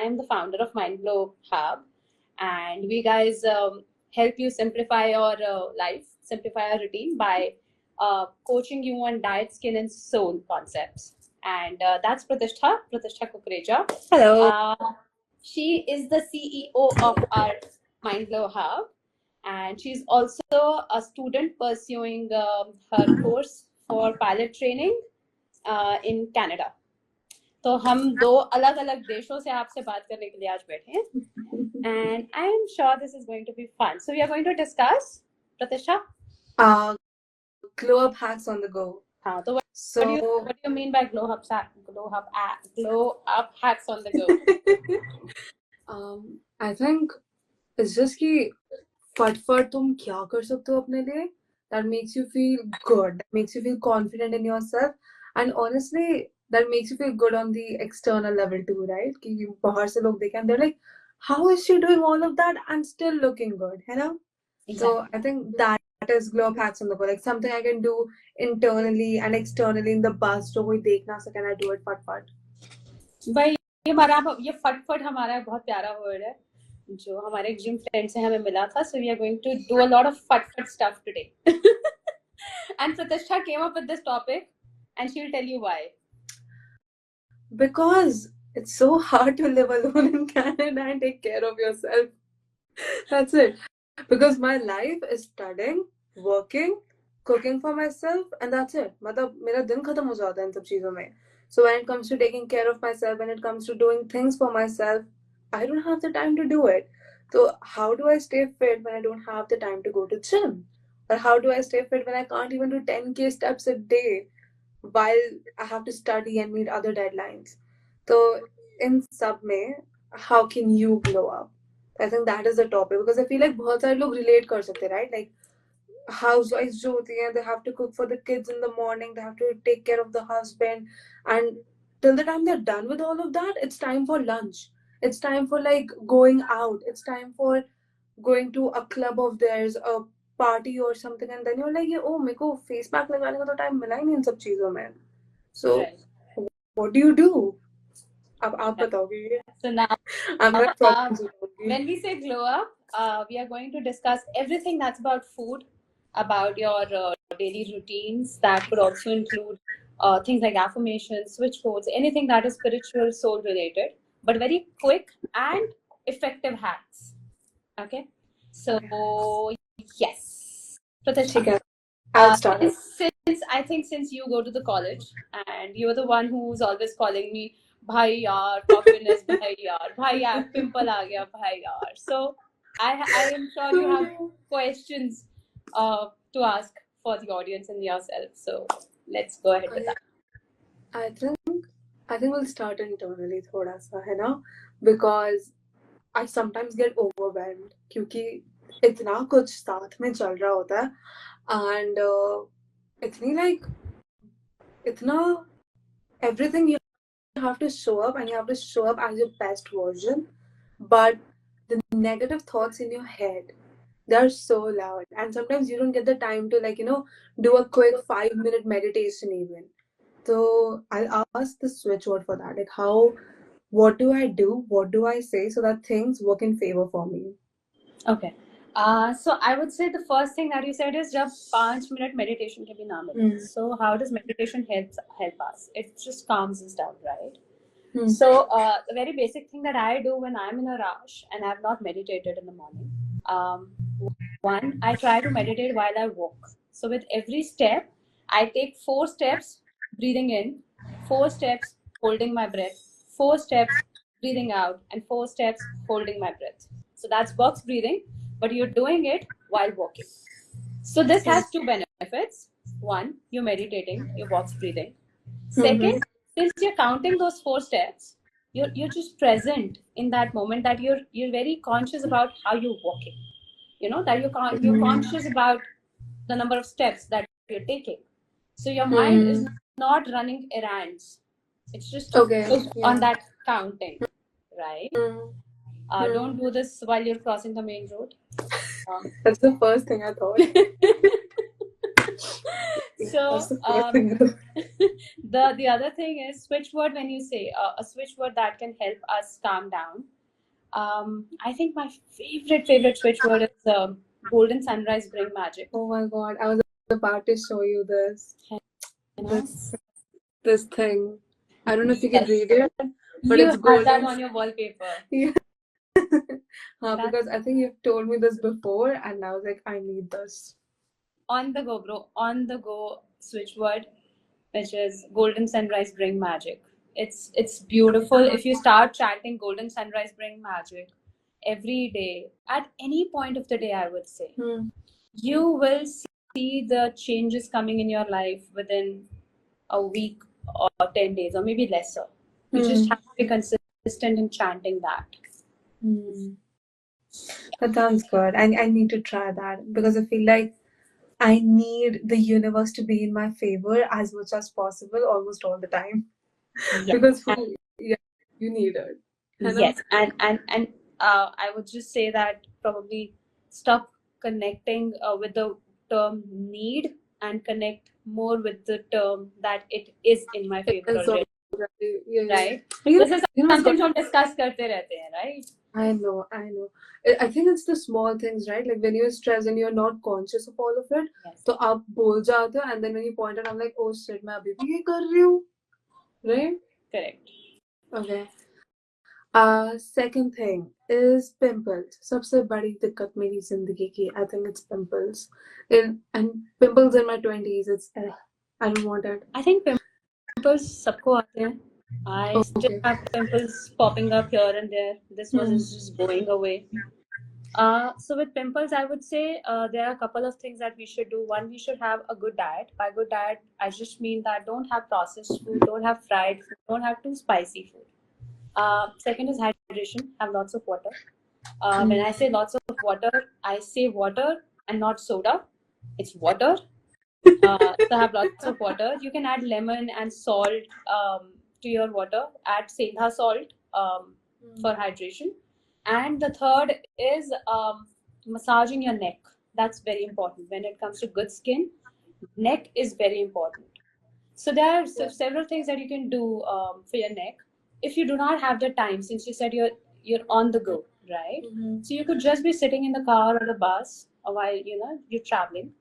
am the founder of Mindglow Hub, and we guys help you simplify your life, simplify your routine by coaching you on diet, skin, and soul concepts. And that's Pratishtha Kukreja. Hello. She is the CEO of our Mindglow Hub, and she's also a student pursuing her course for pilot training in Canada. तो हम दो अलग अलग देशों से आपसे बात करने के लिए आज बैठे हैं and I am sure this is going to be fun. So we are going to discuss, Pratishtha, glow up hacks on the go. हाँ, तो what do you mean by glow up hacks on the go? I think it's just कि फटफट तुम क्या कर सकते हो अपने लिए that makes you feel good, that makes you feel confident in yourself, and honestly that makes you feel good on the external level too, right? कि बाहर से लोग देखें and they're like, how is she doing all of that and still looking good, you know? Exactly. So I think that is glow up hacks on the go, like something I can do internally and externally in the bus जो कोई देख ना सके, and I do it फटफट. भाई ये फटफट हमारा बहुत प्यारा वर्ड है जो हमारे जिम फ्रेंड से हमें मिला था. So we are going to do a lot of fat stuff today. And Pratishtha came up with this topic and she'll tell you why. Because it's so hard to live alone in Canada and take care of yourself. That's it. Because my life is studying, working, cooking for myself, and that's it. मतलब मेरा दिन खत्म हो जाता है इन सब चीजों में. So when it comes to taking care of myself, when it comes to doing things for myself, I don't have the time to do it. So how do I stay fit when I don't have the time to go to gym? Or how do I stay fit when I can't even do 10K steps a day while I have to study and meet other deadlines? So in sub mein, how can you glow up? I think that is the topic because I feel like बहुत सारे लोग relate कर सकते, right? Like housewives जो होती हैं, they have to cook for the kids in the morning, they have to take care of the husband, and till the time they're done with all of that, it's time for lunch. It's time for like going out. It's time for going to a club of theirs, a party or something, and then you're like, oh, मेरे को face pack लगाने का तो time मिला ही नहीं इन सब चीजों में. So what do you do? अब आप बताओगे. So now, when we say glow up, we are going to discuss everything that's about food, about your daily routines. That could also include things like affirmations, switch codes, anything that is spiritual, soul related, but very quick and effective hacks. Okay, so yes, Pratishtha, I'll start. Since you go to the college and you're the one who's always calling me, भाई यार puffiness, भाई यार pimple आ गया, भाई यार. So I am sure you have questions to ask for the audience and yourself. So let's go ahead with that. I think we'll start internally थोड़ा सा, है ना? Because I sometimes get overwhelmed क्योंकि इतना कुछ साथ में चल रहा होता है and इतना everything you have to show up and you have to show up as your best version, but the negative thoughts in your head, they're so loud, and sometimes you don't get the time to do a quick 5-minute meditation even. So I'll ask the switch word for that, like what do I do, what do I say so that things work in favor for me? Okay. So I would say the first thing that you said is जब 5-minute meditation के भी नाम है. So how does meditation help us? It just calms us down, right? So the very basic thing that I do when I'm in a rush and I've not meditated in the morning, one, I try to meditate while I walk. So with every step, I take 4 steps breathing in, 4 steps holding my breath, 4 steps breathing out, and 4 steps holding my breath. So that's box breathing, but you're doing it while walking. So this has 2 benefits. One, you're meditating, you're box breathing. Second, since you're counting those 4 steps, you're just present in that moment, that you're very conscious about how you're walking. You know, that you're conscious about the number of steps that you're taking. So your mind is not running errands. It's just on that counting, right? Don't do this while you're crossing the main road. That's the first thing I thought. So That's the first thing. the other thing is switch word. When you say a switch word that can help us calm down, I think my favorite switch word is golden sunrise bring magic. Oh my god, I was about to show you this. You know? This thing. I don't know if you can Yes. read it, but You it's have that golden. on your wallpaper. Yeah. That's Because I think you've told me this before, and I was like, I need this. on the go, bro. On the go switch word, which is golden sunrise bring magic. It's beautiful. If you start chanting golden sunrise bring magic every day at any point of the day, I would say you will see the changes coming in your life within a week or 10 days or maybe lesser. You just have to be consistent in chanting that. That sounds good. I need to try that because I feel like I need the universe to be in my favor as much as possible almost all the time. Yes. Because yeah, you need it. Yes, and I would just say that probably stop connecting with the term need and connect more with the term that it is in my favor It's already, already, yeah. right? You This is know, it's something हम discuss करते रहते हैं, right? I know. I think it's the small things, right? Like when you're stressed and you're not conscious of all of it, Yes. तो आप बोल जाते हो, and then when you point out, I'm like, oh shit, मैं अभी भी ये कर रही हूँ, right? Correct. Okay. Second thing is pimples. सबसे बड़ी दिक्कत मेरी जिंदगी की, I think it's pimples. And pimples in my 20s, I don't want it. I think pimples सबको आते हैं. I still have pimples popping up here and there. This was just going away. So with pimples, I would say there are a couple of things that we should do. One, we should have a good diet. By good diet, I just mean that don't have processed food, don't have fried food, don't have too spicy food. Second is hydration. Have lots of water. When I say lots of water, I say water and not soda. It's water. So have lots of water. You can add lemon and salt to your water. Add sedha salt for hydration. And the third is massaging your neck. That's very important. When it comes to good skin, neck is very important. So there are several things that you can do for your neck. If you do not have the time, since you said you're on the go, right? So you could just be sitting in the car or the bus while you're traveling,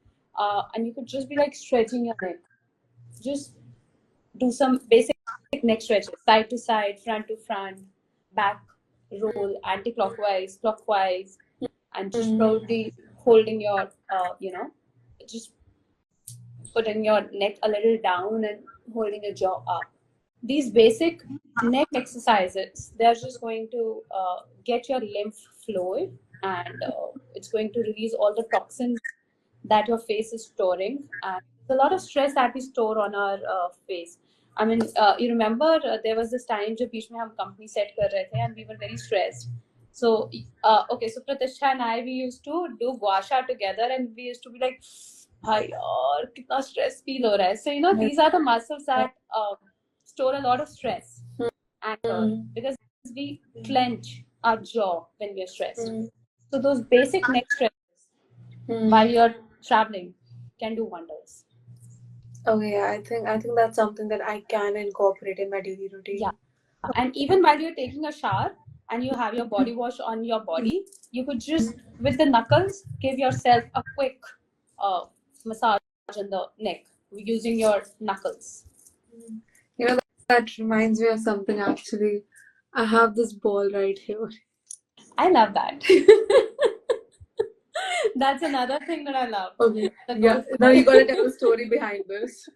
and you could just be like stretching your neck. Just do some basic neck stretches, side to side, front to front, back roll, anti-clockwise, clockwise, and just probably holding your, just putting your neck a little down and holding your jaw up. These basic neck exercises, they're just going to get your lymph flowing, and it's going to release all the toxins that your face is storing. And there's a lot of stress that we store on our face. I mean, you remember there was this time जब बीच में हम company set कर रहे थे and we were very stressed. So okay, so Pratisha and I, we used to do gua sha together, and we used to be like, भाई यार कितना stress feel हो रहा है. So these are the muscles that store a lot of stress and because we clench our jaw when we are stressed. So those basic neck stretches while you're traveling can do wonders. Okay, I think that's something that I can incorporate in my daily routine. Yeah. And even while you're taking a shower and you have your body wash on your body, you could just, with the knuckles, give yourself a quick massage on the neck using your knuckles. That reminds me of something actually. I have this ball right here. I love that. That's another thing that I love. Okay. Yeah. Now you gotta tell the story behind this.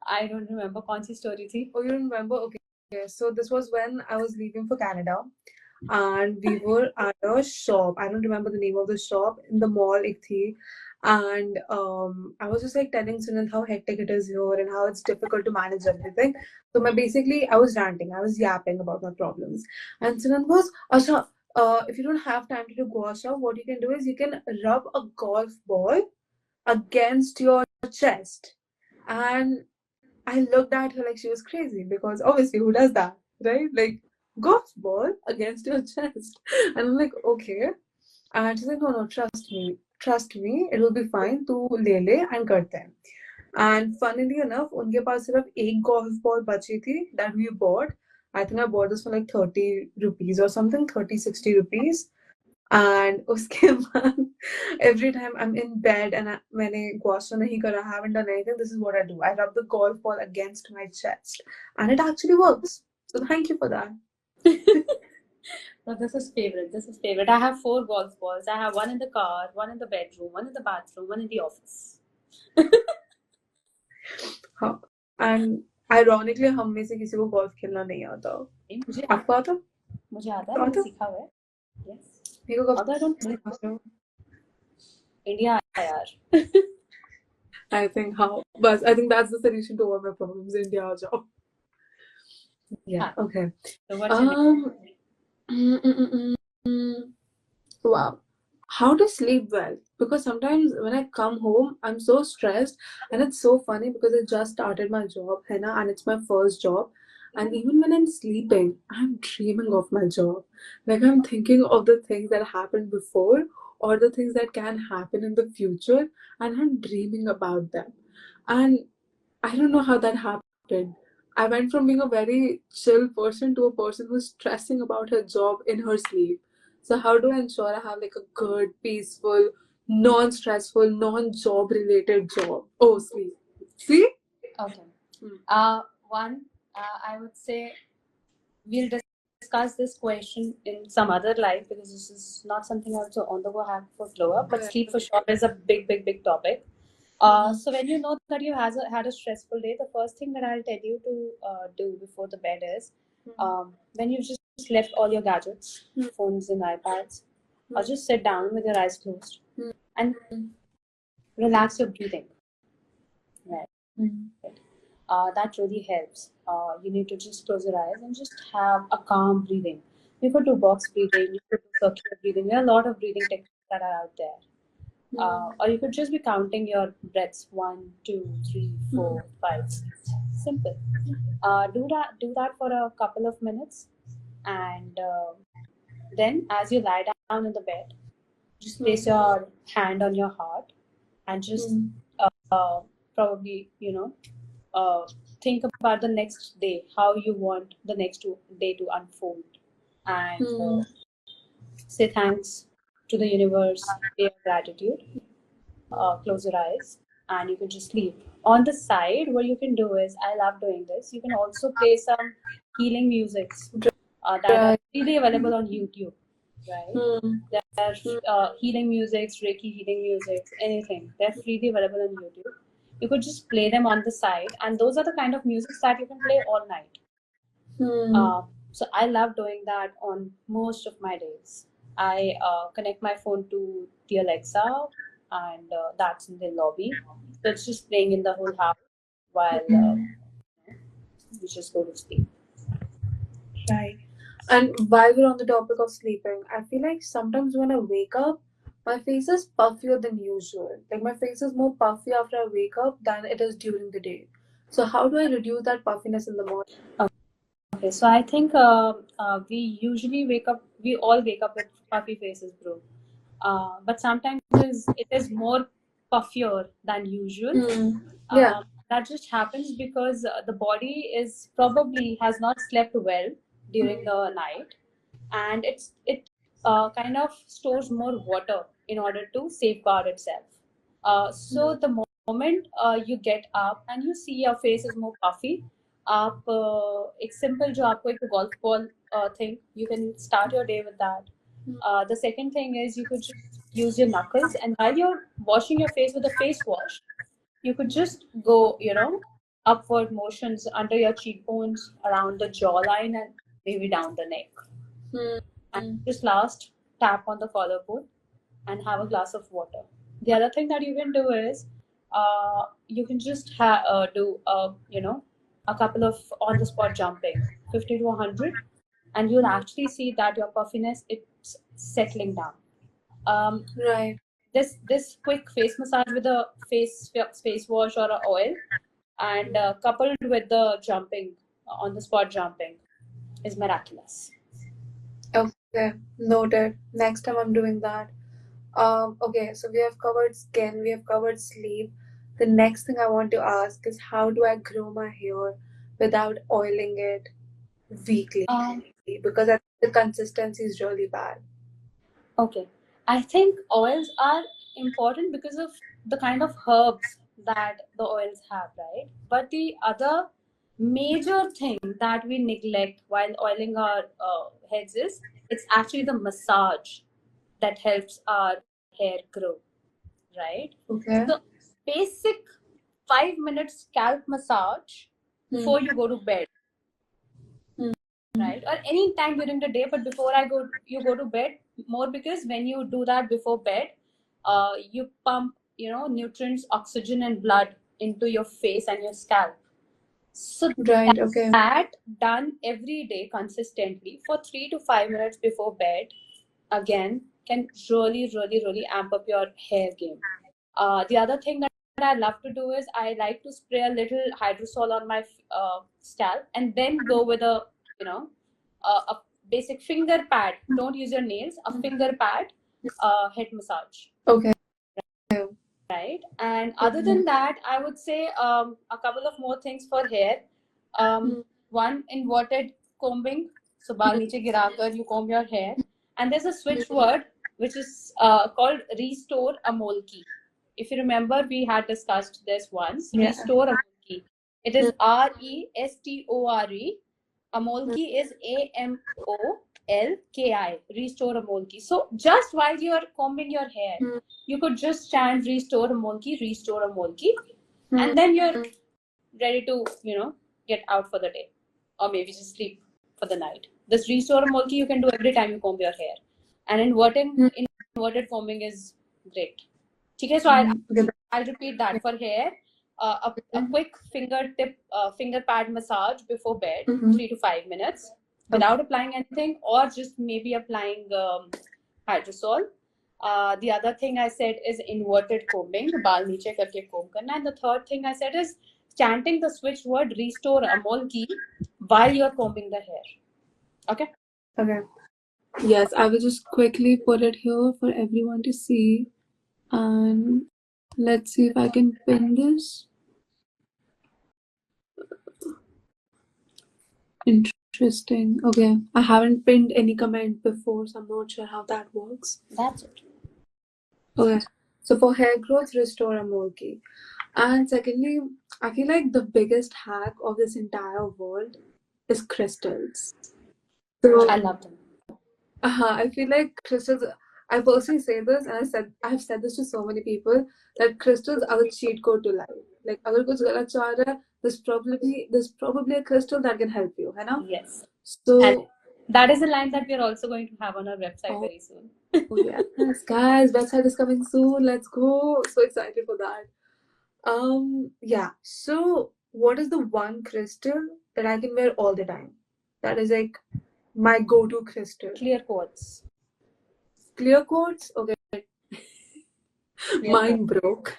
I don't remember कौन सी story थी. Oh, you don't remember? Okay. So this was when I was leaving for Canada, and we were at a shop. I don't remember the name of the shop in the mall. एक थी. And I was just like telling Sunil how hectic it is here and how it's difficult to manage everything. So I was ranting, I was yapping about my problems. And Sunil goes, Asha, if you don't have time to do gua sha, what you can do is you can rub a golf ball against your chest. And I looked at her like she was crazy because obviously who does that, right? Like golf ball against your chest. And I'm like, okay. And she's like, no, trust me. trust me, it will be fine. तू ले ले and करते हैं. And funnily enough, उनके पास सिर्फ एक golf ball बची थी that we bought. I think I bought this for like 30 rupees or something, 30-60 rupees. And उसके बाद every time I'm in bed and मैंने guasha नहीं करा, I haven't done anything, this is what I do. I rub the golf ball against my chest and it actually works. So thank you for that. So this is favorite. This is favorite. I have 4 golf balls. I have one in the car, one in the bedroom, one in the bathroom, one in the office. हाँ. And ironically हम में से किसी को golf खेलना नहीं आता. मुझे आपको आता? मुझे आता है, मैंने सीखा हुआ है. Yes. मेरे को Although I don't play golf. India यार. I think how, but I think that's the solution to all my problems. India आ जाओ. Yeah. Okay. So what's your Wow. How to sleep well? Because sometimes when I come home, I'm so stressed, and it's so funny because I just started my job, Henna, and it's my first job. And even when I'm sleeping, I'm dreaming of my job. Like I'm thinking of the things that happened before or the things that can happen in the future, and I'm dreaming about them. And I don't know how that happened. I went from being a very chill person to a person who's stressing about her job in her sleep. So how do I ensure I have like a good, peaceful, non-stressful, non-job related job? Oh, sleep. See? Okay. One, I would say we'll discuss this question in some other life because this is not something I also on the go have for glow up, but sleep for sure is a big topic. So when you know that you had a stressful day, the first thing that I'll tell you to do before the bed is when you've just left all your gadgets, phones and iPads, or just sit down with your eyes closed and relax your breathing. Right. That really helps. You need to just close your eyes and just have a calm breathing. You could do box breathing, you could do circular breathing. There are a lot of breathing techniques that are out there. Or you could just be counting your breaths 1, 2, 3, 4, 5, 6. Simple. Do that for a couple of minutes, and then as you lie down in the bed, just place your hand on your heart and just probably think about the next day, how you want the next day to unfold, and say thanks to the universe, pay your gratitude. Close your eyes and you can just sleep. On the side, what you can do is, I love doing this, you can also play some healing musics that are freely available on YouTube, right? There are healing musics, Reiki healing musics, anything. They're freely available on YouTube. You could just play them on the side, and those are the kind of musics that you can play all night. So I love doing that on most of my days. I connect my phone to the Alexa, and that's in the lobby. So it's just playing in the whole house while we just go to sleep. Right. And while we're on the topic of sleeping, I feel like sometimes when I wake up, my face is puffier than usual. Like my face is more puffy after I wake up than it is during the day. So how do I reduce that puffiness in the morning? Okay, so I think we all wake up with puffy faces, bro. But sometimes it is more puffier than usual. Yeah. That just happens because the body is probably has not slept well during the night, and it kind of stores more water in order to safeguard itself. So the moment you get up and you see your face is more puffy, आप एक simple जो आपको एक golf ball thing, you can start your day with that. The second thing is you could just use your knuckles, and while you're washing your face with a face wash, you could just go, upward motions under your cheekbones, around the jawline, and maybe down the neck. And just last, tap on the collarbone and have a glass of water. The other thing that you can do is you can just do a couple of on-the-spot jumping, 50 to 100, and you'll actually see that your puffiness it's settling down. Right. This quick face massage with a face wash or a oil, and coupled with the jumping on the spot jumping, is miraculous. Okay, noted. Next time I'm doing that. Okay, so we have covered skin, we have covered sleep. The next thing I want to ask is how do I grow my hair without oiling it weekly? Because I think the consistency is really bad. Okay. I think oils are important because of the kind of herbs that the oils have, right? But the other major thing that we neglect while oiling our heads is it's actually the massage that helps our hair grow, right? Okay. So, basic 5 minute scalp massage before you go to bed, right? Or any time during the day, but before you go to bed more, because when you do that before bed, you pump, nutrients, oxygen, and blood into your face and your scalp. So Right, okay. that done every day consistently for 3 to 5 minutes before bed, again, can really, really, really amp up your hair game. The other thing that I love to do is I like to spray a little hydrosol on my scalp and then go with a basic finger pad. Don't use your nails. A finger pad, head massage. Okay. Right. And other than that, I would say a couple of more things for hair. One, inverted combing. So baal niche girakar you comb your hair. And there's a switch word which is called restore a molki. If you remember, we had discussed this once. Yeah. Restore a molki. It is RESTORE. A molki is AMOLKI. Restore a molki. So just while you're combing your hair, you could just chant restore a molki, and then you're ready to, get out for the day, or maybe just sleep for the night. This restore a molki you can do every time you comb your hair, and inverted combing is great. Okay, so I'll repeat that for hair. A quick finger pad massage before bed, 3 to 5 minutes, without applying anything, or just maybe applying hydrosol. The other thing I said is inverted combing, baal niche karke comb karna. And the third thing I said is chanting the switch word restore amol ki while you're combing the hair. Okay? Okay. Yes, I will just quickly put it here for everyone to see. And let's see if I can pin this. Interesting. Okay. I haven't pinned any comment before, so I'm not sure how that works. That's it. Okay. So for hair growth, restore a molki. And secondly, I feel like the biggest hack of this entire world is crystals. So I love them. I feel like crystals. I personally say this, and I've said this to so many people that crystals are the cheat code to life. Like, अगर कुछ गलत चल रहा है, there's probably a crystal that can help you, है ना? Yes. So And that is a line that we are also going to have on our website very soon. oh yes, guys, website is coming soon. Let's go! So excited for that. Yeah. So, what is the one crystal that I can wear all the time? That is like my go-to crystal. Clear quartz. Clear quartz? Okay. Mine broke.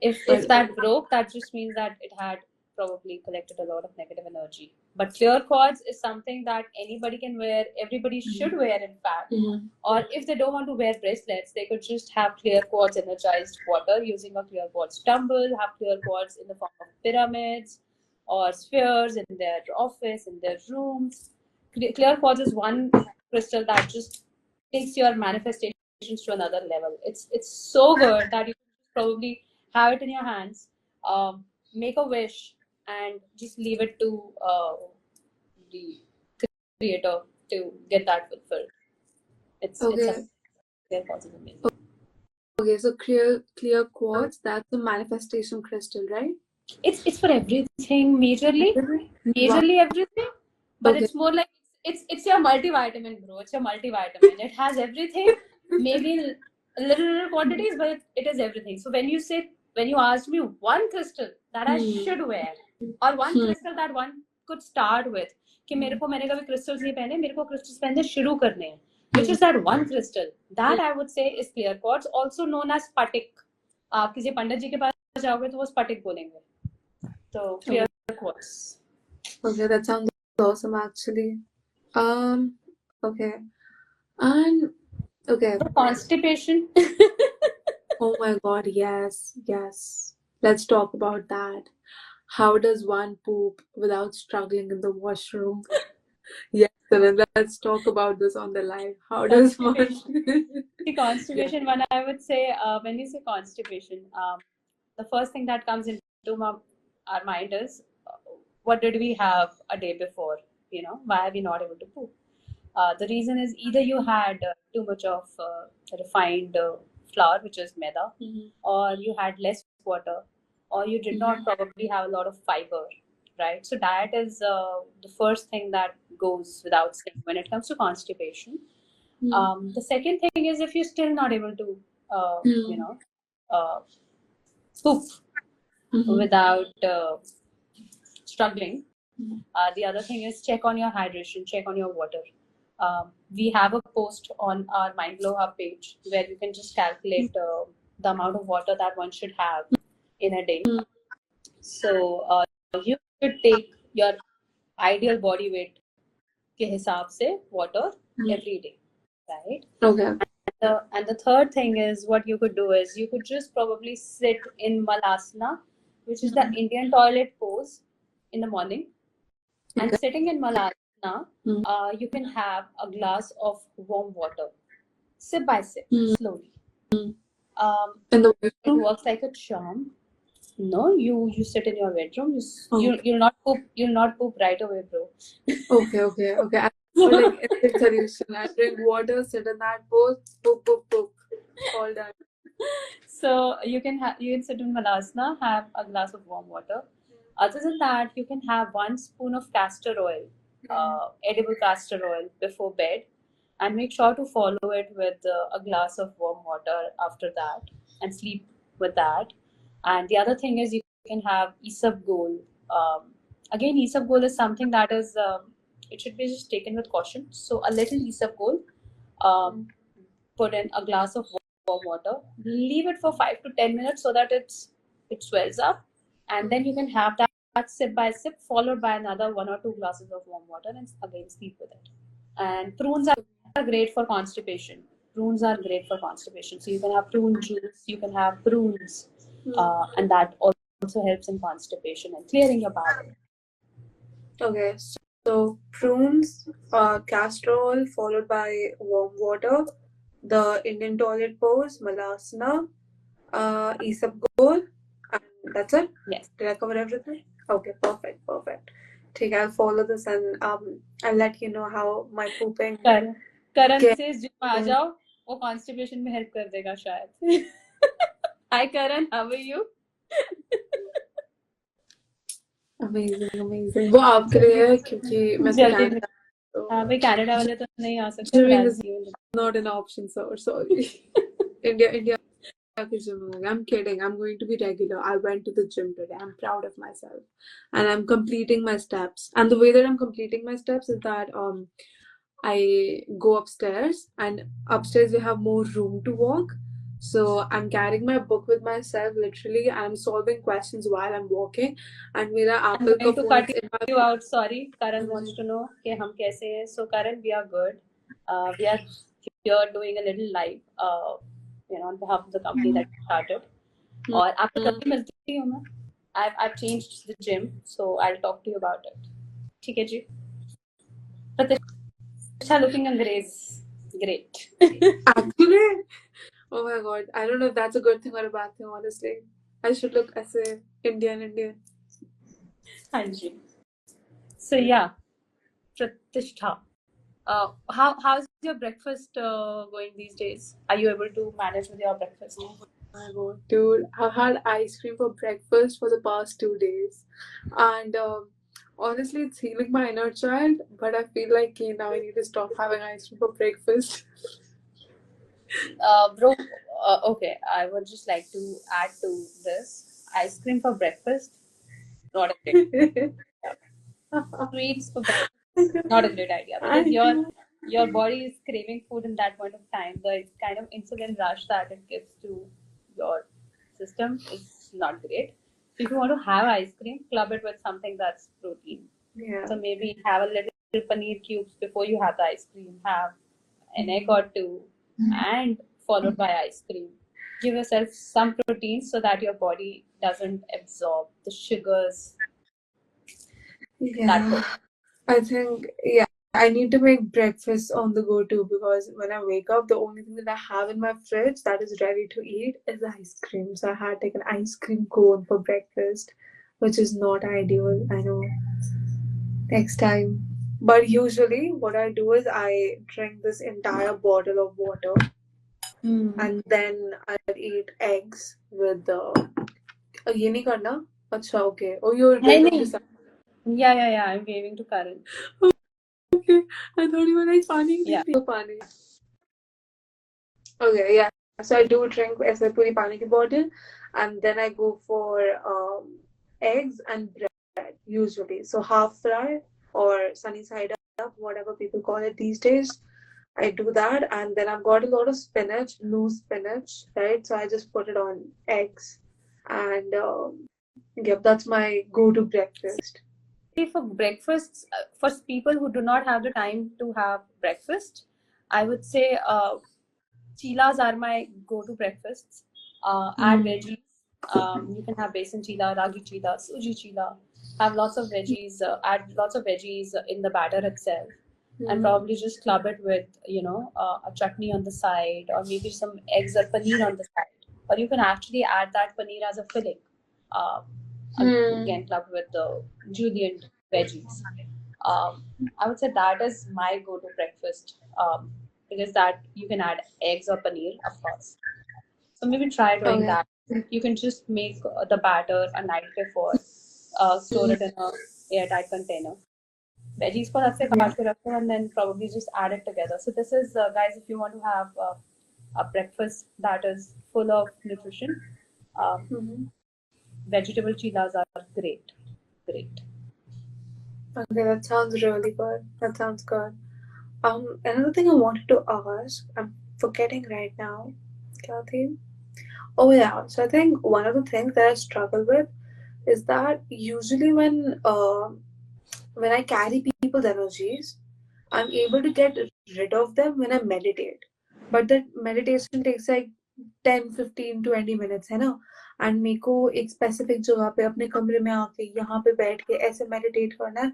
If that broke, that just means that it had probably collected a lot of negative energy. But clear quartz is something that anybody can wear, everybody should wear, in fact. Or if they don't want to wear bracelets, they could just have clear quartz energized water using a clear quartz tumble, have clear quartz in the form of pyramids or spheres in their office, in their rooms. Clear quartz is one crystal that just takes your manifestations to another level. It's so good that you probably have it in your hands, make a wish, and just leave it to the creator to get that fulfilled. It's clear quartz is amazing. Okay, so clear quartz, that's a manifestation crystal, right? It's for everything, majorly everything, but it's more like it's your multivitamin, bro. It's your multivitamin. It has everything, maybe in little quantities, but it is everything. So when you asked me one crystal that I should wear, or one crystal that one could start with, कि मैंने कभी crystals नहीं पहने, मेरे को crystals पहनने शुरू करने हैं, which is that one crystal that I would say is clear quartz, also known as spatik. आप किसी पंडित जी के पास जाओगे तो वो स्फटिक बोलेंगे. So clear quartz. Okay, that sounds awesome actually. Okay. And Okay. Constipation. Oh my God, yes, yes. Let's talk about that. How does one poop without struggling in the washroom? Yes, then let's talk about this on the live. How does one? Constipation. The Yeah. constipation one, I would say, when you say constipation, the first thing that comes into our mind is, what did we have a day before? Why are we not able to poop? The reason is either you had too much of refined flour, which is maida, or you had less water, or you did not probably have a lot of fiber, right? So diet is the first thing that goes without saying when it comes to constipation. The second thing is if you're still not able to, uh, poop without struggling. The other thing is check on your hydration, check on your water. We have a post on our Mind Glow Hub page where you can just calculate the amount of water that one should have in a day. So you should take your ideal body weight के हिसाब से water every day, right? Okay. And the third thing is what you could do is you could just probably sit in Malasana, which is the Indian toilet pose in the morning. And sitting in Malasana, you can have a glass of warm water, sip by sip, slowly. In the It washroom? works like a charm. No, you sit in your bedroom. You'll not poop right away, bro. Okay. Like instant solution. I drink water, sit in that pose, poop, poop, poop. All done. So you can sit in Malasana, have a glass of warm water. Other than that, you can have 1 spoon of castor oil, edible castor oil, before bed, and make sure to follow it with a glass of warm water after that, and sleep with that. And the other thing is you can have isabgol. Again, isabgol is something that is it should be just taken with caution. So a little isabgol, put in a glass of warm water, leave it for 5 to 10 minutes so that it swells up, and then you can have that sip by sip, followed by another 1 or 2 glasses of warm water, and again sleep with it. And prunes are great for constipation. Prunes are great for constipation. So you can have prune juice, you can have prunes, and that also helps in constipation and clearing your bowel. Okay, so prunes, castor oil followed by warm water, the Indian toilet pose, malasana, isabgol, and that's it? Yes. Did I cover everything? Okay, perfect. Okay, I'll follow this and I'll let you know how my pooping. Karan says gym आ जाओ, वो constipation में help कर देगा शायद. Hi Karan, how are you? Amazing. वो आपके लिए है क्योंकि मैं तो जल्दी कनाडा तो हाँ भाई कनाडा वाले तो नहीं आ सकते. gymming is not an option, so sorry. India के gym होगा. I'm kidding. I'm going to be regular. I went to the gym today. I'm proud of myself, and I'm completing my steps. And the way that I'm completing my steps is that I go upstairs, and upstairs we have more room to walk. So I'm carrying my book with myself literally, and I'm solving questions while I'm walking. And मेरा I'm Apple going का to phone cut is in my you out. Sorry, Karan wants to know कि हम कैसे हैं. So Karan, we are good. We are here doing a little live, on behalf of the company that we started. और आपको जल्दी मिलती हूँ मैं. I've changed the gym, so I'll talk to you about it. ठीक है जी. Pratisha looking अंग्रेज. Great. Actually, oh my god, I don't know if that's a good thing or a bad thing, honestly. I should look as a Indian. हाँ जी. So yeah, Pratisha. How's your breakfast going these days? Are you able to manage with your breakfast? Oh my god, dude, I've had ice cream for breakfast for the past 2 days, and honestly, it's healing my inner child. But I feel like now I need to stop having ice cream for breakfast. Bro, okay, I would just like to add to this. Ice cream for breakfast, not a great idea. Sweets for breakfast, not a great idea, because your body is craving food in that point of time. The kind of insulin rush that it gives to your system is not great. So if you want to have ice cream, club it with something that's protein. Yeah. So maybe have a little paneer cubes before you have the ice cream. Have an egg or two. and followed by ice cream. Give yourself some protein so that your body doesn't absorb the sugars. Yeah, I think, yeah, I need to make breakfast on the go too, because when I wake up, the only thing that I have in my fridge that is ready to eat is ice cream. So I had like an ice cream cone for breakfast, which is not ideal. I know. Next time. But usually, what I do is I drink this entire bottle of water, and then I eat eggs with ये नहीं करना अच्छा okay oh you're waving to someone. Yeah, I'm waving to Karan. Okay, I thought you were like pani Yeah. pani. Okay, yeah. So I do drink ऐसे पूरी पानी की bottle, and then I go for eggs and bread usually. So half fry or sunny side up, whatever people call it these days. I do that, and then I've got a lot of spinach, loose spinach, right? So I just put it on eggs, and yep, that's my go-to breakfast. For breakfasts, for people who do not have the time to have breakfast, I would say chilas are my go-to breakfasts. Add veggies. You can have besan chila, ragi chila, suji chila. Have lots of veggies. Add lots of veggies in the batter itself, and probably just club it with a chutney on the side, or maybe some eggs or paneer on the side. Or you can actually add that paneer as a filling. Uh, Again, clubbed with the julienne veggies. I would say that is my go-to breakfast, because that you can add eggs or paneer, of course. So maybe try doing that. You can just make the batter a night before, store it in a airtight container. Veggies को अलग से काट के रखो, and then probably just add it together. So this is, guys, if you want to have a breakfast that is full of nutrition, vegetable chilas are great. Okay, that sounds really good. That sounds good. Another thing I wanted to ask, I'm forgetting right now. क्या थी? Oh yeah. So I think one of the things that I struggle with is that usually when I carry people's energies, I'm able to get rid of them when I meditate. But that meditation takes like 10, 15, 20 minutes, है ना? And मेरे को एक specific जगह पे अपने कमरे में आके यहाँ पे बैठ के ऐसे meditate करना है,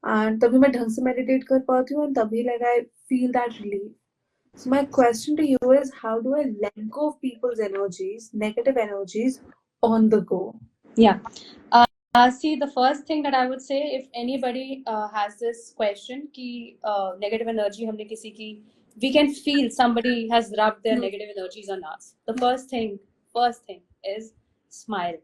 and तभी मैं ढंग से meditate कर पाती हूँ, and तभी like I feel that relief. So my question to you is, how do I let go of people's energies, negative energies, on the go? Yeah. See, the first thing that I would say, if anybody has this question, कि negative energy हमने किसी की, we can feel somebody has rubbed their negative energies on us. The first thing is smile.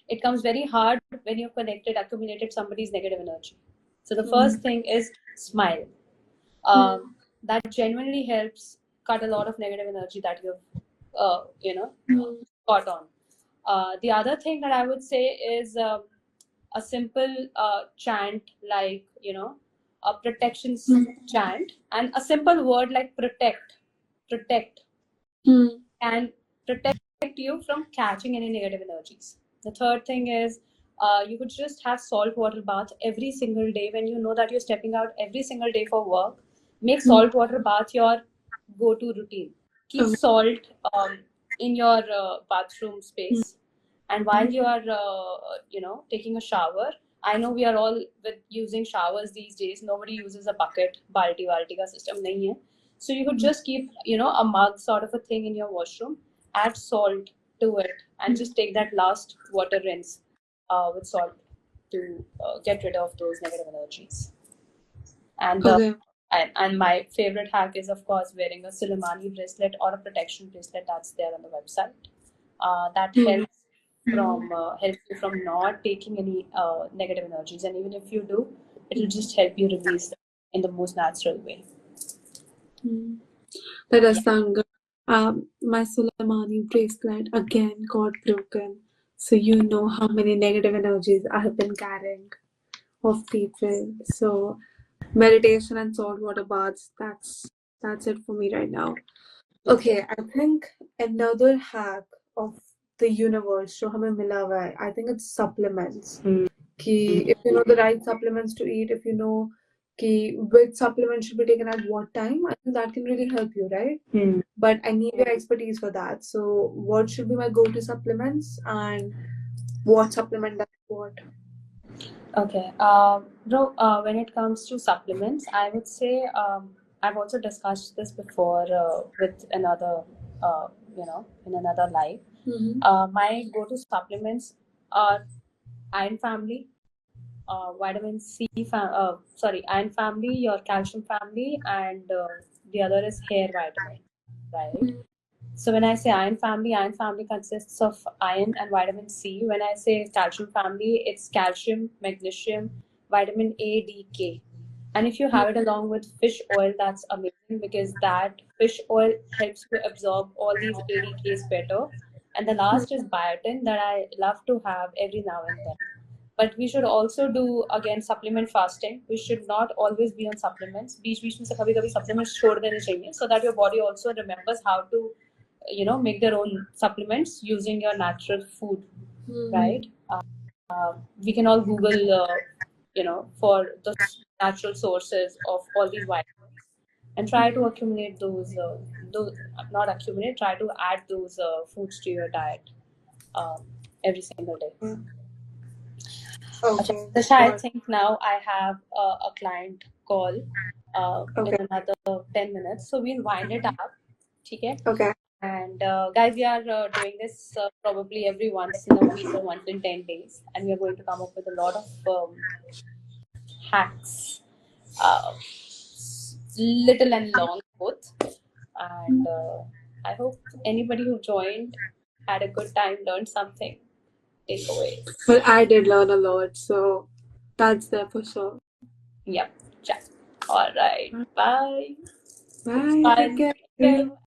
It comes very hard when you've accumulated somebody's negative energy. So the first thing is smile. That genuinely helps cut a lot of negative energy that you've caught on. The other thing that I would say is a simple chant, like a protection chant, and a simple word like protect and protect you from catching any negative energies. The third thing is you could just have salt water bath every single day. When you know that you're stepping out every single day for work, make salt water bath your go-to routine. Keep salt in your bathroom space, and while you are taking a shower, I know we are all with using showers these days. Nobody uses a bucket, balti ka system nahi hai. So you could just keep a mug sort of a thing in your washroom, add salt to it, and just take that last water rinse with salt to get rid of those negative energies. And and my favorite hack is, of course, wearing a Suleimani bracelet or a protection bracelet that's there on the website. That helps you from not taking any negative energies, and even if you do, it'll just help you release them in the most natural way. That does sound good. My Suleimani bracelet again got broken, so you know how many negative energies I have been carrying of people. So meditation and saltwater baths, that's it for me right now. Okay, I think another hack of the universe जो हमें मिला हुआ है, I think it's supplements. कि if you know the right supplements to eat, if you know which supplement should be taken at what time, I think that can really help you, right? But I need your expertise for that. So, what should be my go-to supplements, and what supplement does what? Okay. Bro, when it comes to supplements, I would say I've also discussed this before with another, in another life. My go-to supplements are iron family, vitamin C, iron family, your calcium family, and the other is hair vitamin, right? So when I say iron family consists of iron and vitamin C. When I say calcium family, it's calcium, magnesium, vitamin A, D, K. And if you have it along with fish oil, that's amazing because that fish oil helps you absorb all these ADKs better. And the last is biotin that I love to have every now and then. But we should also do again supplement fasting. We should not always be on supplements. बीच बीच में से कभी कभी supplements छोड़ देने चाहिए so that your body also remembers how to make their own supplements using your natural food, right? We can all Google for the natural sources of all these vitamins and try to accumulate those not accumulate, try to add those foods to your diet every single day. Okay. Tasha, I think now I have a client call in another 10 minutes. So we'll wind it up. Okay? Okay. And guys, we are doing this probably every once in a week or once in 10 days. And we are going to come up with a lot of hacks, uh, little and long both. And I hope anybody who joined had a good time, learned something, take away. Well, I did learn a lot, so that's there for sure. Yep. All right. Bye. Bye. Take care. Bye.